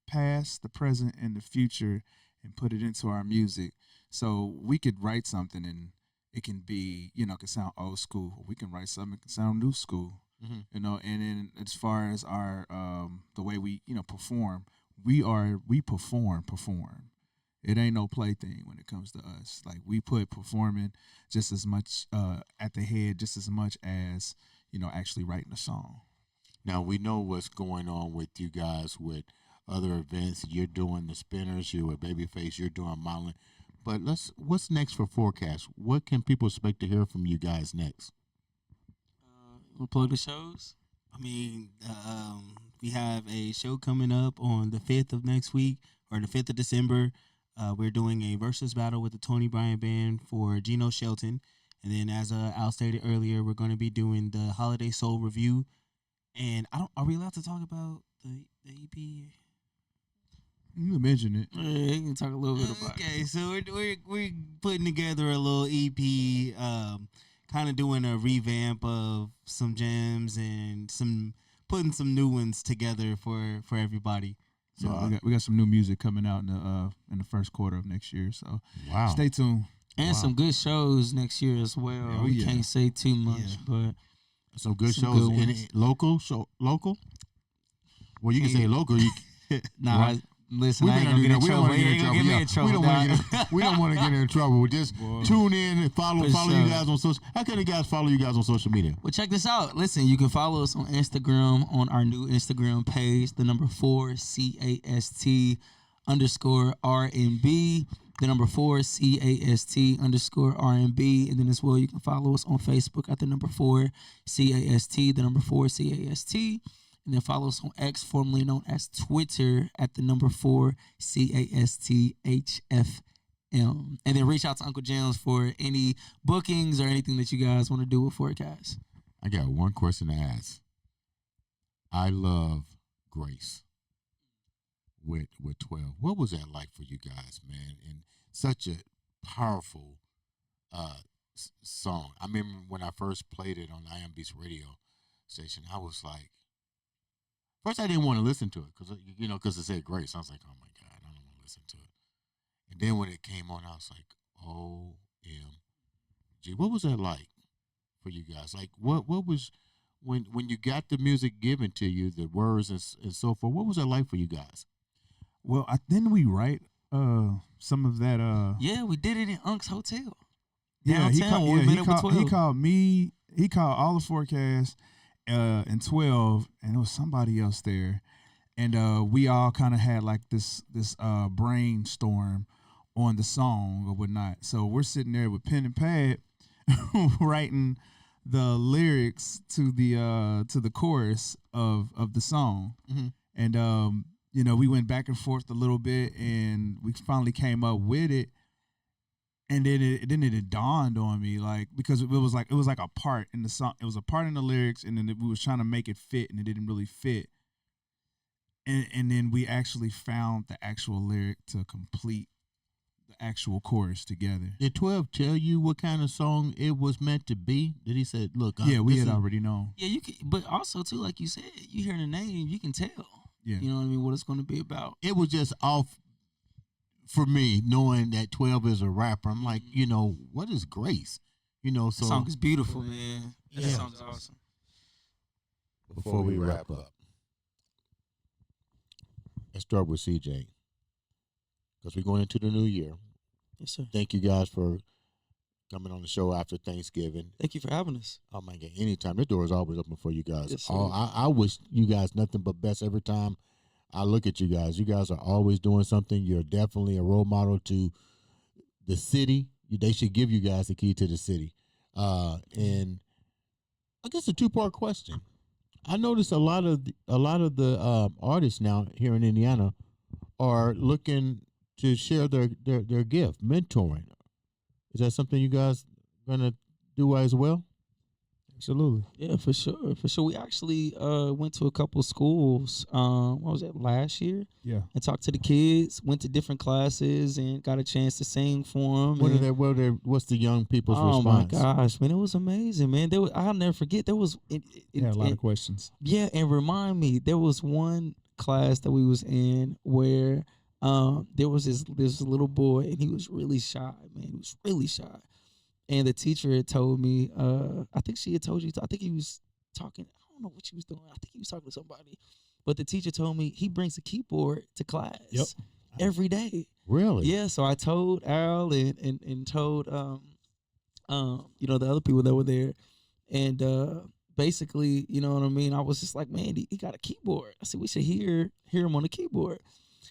past, the present, and the future and put it into our music. So we could write something and it can be, it can sound old school. We can write something that can sound new school. And then as far as our the way we perform, we perform. It ain't no plaything when it comes to us. Like we put performing just as much at the head, just as much as actually writing a song. Now we know what's going on with you guys with other events. You're doing the Spinners. You're with Babyface. You're doing modeling. But what's next for 4CAST? What can people expect to hear from you guys next? We'll plug the shows. I mean, we have a show coming up on the 5th of next week, or the 5th of December. We're doing a versus battle with the Tony Bryan Band for Geno Shelton. And then, as Al stated earlier, we're going to be doing the Holiday Soul Review. And are we allowed to talk about the EP? You can mention it. Yeah, you can talk a little bit about it. Okay, so we're putting together a little EP, kind of doing a revamp of some gems and putting some new ones together for everybody. So we got some new music coming out in the first quarter of next year. So stay tuned. And some good shows next year as well. We can't say too much, but some good shows. Local? Well, you can say local. Nah, listen, I ain't gonna get in trouble. You ain't gonna get me in trouble. We don't want to get in trouble. Just tune in and follow you guys on social. How can the guys follow you guys on social media? Well, check this out. Listen, you can follow us on Instagram on our new Instagram page, the number 4CAST _RNB, the number 4CAST _RNB, and then as well you can follow us on Facebook at the number 4CAST, the number 4CAST. And then follow us on X, formerly known as Twitter, at the number 4CASTHFM. And then reach out to Uncle Jams for any bookings or anything that you guys want to do with 4CAST. I got one question to ask. I love Grace with 12. What was that like for you guys, man? And such a powerful song. I remember when I first played it on the iambeast radio station, I was like, first, I didn't want to listen to it because it said Grace. I was like, oh, my God, I don't want to listen to it. And then when it came on, I was like, OMG. What was that like for you guys? Like, what was, when you got the music given to you, the words and so forth, what was that like for you guys? Well, didn't we write some of that? Yeah, we did it in Unk's Hotel. Yeah, he called me. He called all the 4CAST. And 12, and there was somebody else there, and we all kind of had like this brainstorm on the song or whatnot. So we're sitting there with pen and pad, writing the lyrics to the chorus of the song, and we went back and forth a little bit, and we finally came up with it. And then it dawned on me, like, because it was like a part in the song. It was a part in the lyrics, and then we was trying to make it fit, and it didn't really fit. And then we actually found the actual lyric to complete the actual chorus together. Did 12 tell you what kind of song it was meant to be? Did he say, "Look"? Yeah, we had already known. Yeah, you can, but also too, like you said, you hear the name, you can tell. Yeah, you know what I mean. What it's going to be about. It was just off for me, knowing that 12 is a rapper. I'm like, what is Grace? So The song is beautiful, man. Yeah. That song is awesome. Before we wrap up, let's start with CJ, because we're going into the new year. Yes, sir. Thank you guys for coming on the show after Thanksgiving. Thank you for having us. Oh my God, anytime. The door is always open for you guys. Yes, sir. I wish you guys nothing but best every time I look at you guys. You guys are always doing something. You're definitely a role model to the city. They should give you guys the key to the city. And I guess a two-part question. I noticed a lot of the artists now here in Indiana are looking to share their gift, mentoring. Is that something you guys gonna do as well? absolutely. Yeah, for sure. For sure. We actually went to a couple schools, what was that, last year? Yeah. And talked to the kids, went to different classes and got a chance to sing for them. What's the young people's oh response? my gosh, man, it was amazing, man. I'll never forget. There was A lot of questions. Yeah, and remind me, there was one class that we was in where there was this little boy, and he was really shy, man. He was really shy. And the teacher had told me, I think she had told you, I think he was talking, I don't know what she was doing. I think he was talking to somebody. But the teacher told me he brings a keyboard to class every day. Really? Yeah, so I told Al and told, the other people that were there. And basically, you know what I mean? I was just like, man, he got a keyboard. I said, we should hear him on the keyboard.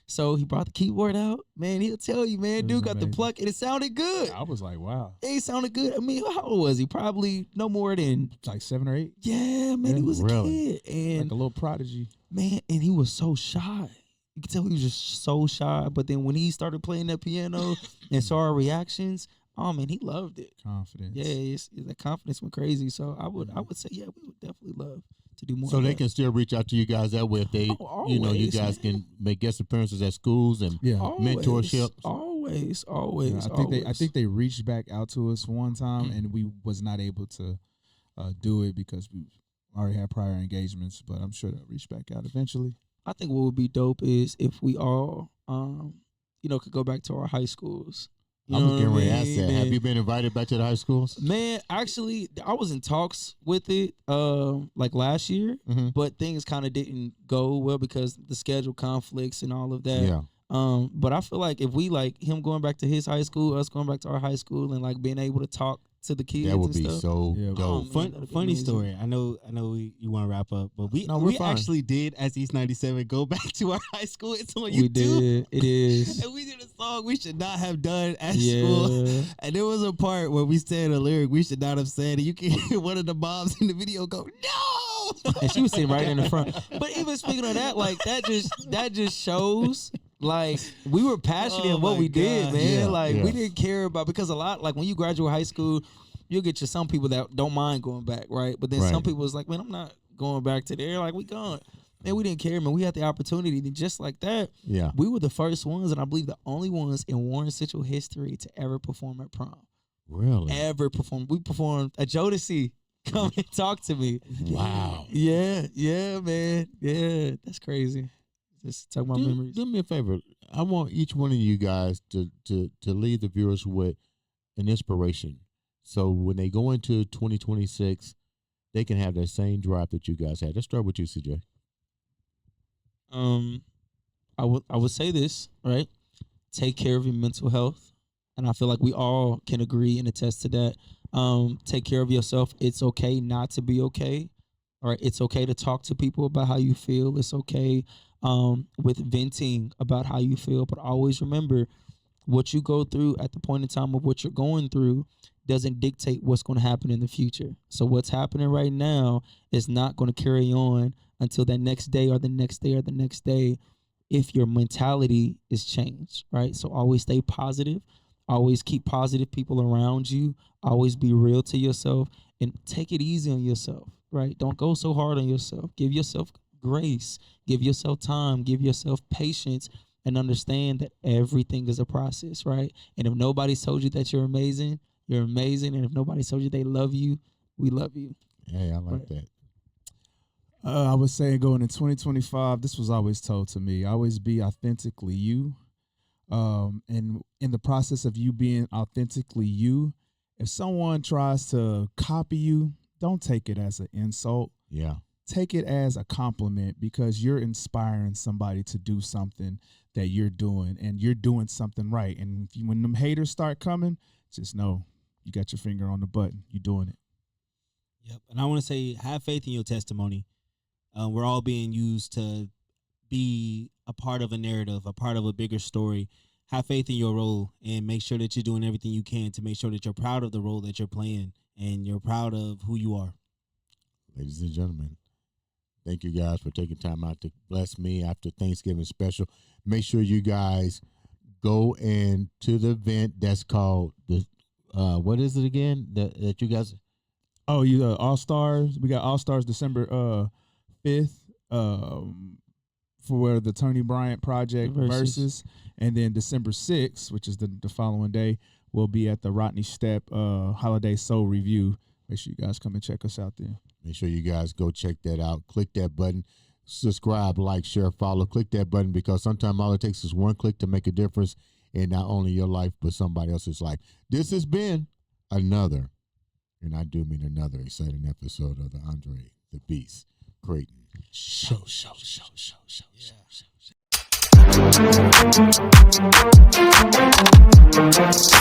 So he brought the keyboard out. Man, he'll tell you, man, dude got the pluck, and it sounded good. I was like, wow. It sounded good. I mean, how old was he? Probably no more than like 7 or 8. Yeah, man, he was a kid. And like a little prodigy. Man, and he was so shy. You could tell he was just so shy. But then when he started playing that piano and saw our reactions, oh man, he loved it. Confidence. Yeah, the confidence went crazy. So I would say, yeah, we would definitely love to do more. So they can still reach out to you guys that way if they, always, you guys can make guest appearances at schools and mentorship. Always. I think they reached back out to us one time, and we was not able to do it because we already had prior engagements. But I'm sure they'll reach back out eventually. I think what would be dope is if we all, could go back to our high schools. I'm getting ready to ask that. Have you been invited back to the high schools? Man, actually, I was in talks with it like last year, but things kind of didn't go well because the schedule conflicts and all of that. Yeah. But I feel like if we like him going back to his high school, us going back to our high school, and like being able to talk to the kids, that would and be stuff. so dope. Funny story. I know you want to wrap up, but we actually did as East 97 go back to our high school. It's on YouTube. We did. It is. And we did a song we should not have done at school. And there was a part where we said a lyric we should not have said, and you can hear one of the moms in the video go, "No!" And she was sitting right in the front. But even speaking of that, like that just shows. Like we were passionate in what we did, man. We didn't care about, because a lot, like when you graduate high school, you'll get you some people that don't mind going back, right? But then some people was like, man, I'm not going back to there. Like we gone. Man, we didn't care, man. We had the opportunity, and just like that, we were the first ones, and I believe the only ones in Warren Central history to ever perform at prom. Really? Ever perform. We performed at Jodeci. Come and talk to me. Wow. Yeah, man. Yeah, that's crazy. Just talk about memories. Do me a favor. I want each one of you guys to leave the viewers with an inspiration. So when they go into 2026, they can have that same drive that you guys had. Let's start with you, CJ. I would say this, right? Take care of your mental health. And I feel like we all can agree and attest to that. Take care of yourself. It's okay not to be okay. All right. It's okay to talk to people about how you feel. It's okay with venting about how you feel. But always remember, what you go through at the point in time of what you're going through doesn't dictate what's going to happen in the future. So what's happening right now is not going to carry on until that next day or the next day or the next day if your mentality is changed, right? So always stay positive. Always keep positive people around you. Always be real to yourself and take it easy on yourself, right? Don't go so hard on yourself. Give yourself grace. Give yourself time. Give yourself patience, and understand that everything is a process, right? And if nobody's told you that you're amazing, you're amazing. And if nobody's told you they love you, we love you. Hey, I like that. I would say going in 2025, this was always told to me, always be authentically you. And in the process of you being authentically you, if someone tries to copy you, don't take it as an insult. Yeah. Take it as a compliment, because you're inspiring somebody to do something that you're doing, and you're doing something right. And if you, when them haters start coming, just know you got your finger on the button. You're doing it. Yep. And I want to say, have faith in your testimony. We're all being used to be a part of a narrative, a part of a bigger story. Have faith in your role, and make sure that you're doing everything you can to make sure that you're proud of the role that you're playing, and you're proud of who you are. Ladies and gentlemen, thank you guys for taking time out to bless me after Thanksgiving special. Make sure you guys go into the event that's called the what is it again that you guys? Oh, you All Stars. We got All Stars December 5th for the Tony Bryant Project versus, and then December 6th, which is the following day, we'll be at the Rodney Stepp Holiday Soul Review. Make sure you guys come and check us out there. Make sure you guys go check that out. Click that button. Subscribe, like, share, follow. Click that button, because sometimes all it takes is one click to make a difference in not only your life but somebody else's life. This has been another, and I do mean another, exciting episode of the Andre the Beast Crayton Show. Yeah.